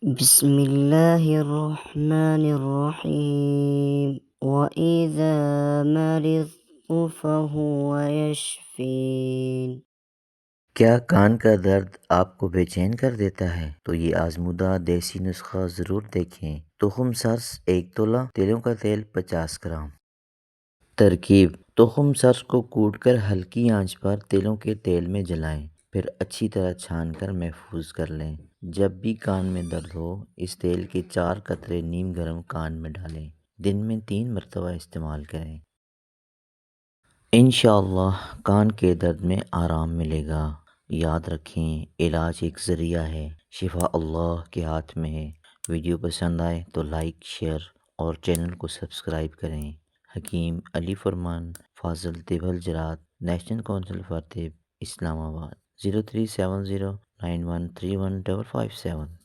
बिस्मिल्लाहिर्रहमानिर्रहीम व इज़ा मरिज़्तु फहुव यशफ़ीन। क्या कान का दर्द आपको बेचैन कर देता है? तो ये आजमुदा देसी नुस्खा ज़रूर देखें। तुखम सर्स 1 तोला, तिलों का तेल 50 ग्राम। तरकीब: तुखम सर्स को कूटकर हल्की आंच पर तिलों के तेल में जलाएं, फिर अच्छी तरह छानकर महफूज कर लें। जब भी कान में दर्द हो, इस तेल के 4 कतरे नीम गर्म कान में डालें। दिन में 3 मरतबा इस्तेमाल करें। इंशाअल्लाह कान के दर्द में आराम मिलेगा। याद रखें, इलाज एक ज़रिया है, शिफा अल्लाह के हाथ में है। वीडियो पसंद आए तो लाइक, शेयर और चैनल को सब्सक्राइब करें। हकीम अली फरमान, फाजिल तिबल जरात, नेशनल काउंसिल फॉर तिब, इस्लामाबाद। 037091315557।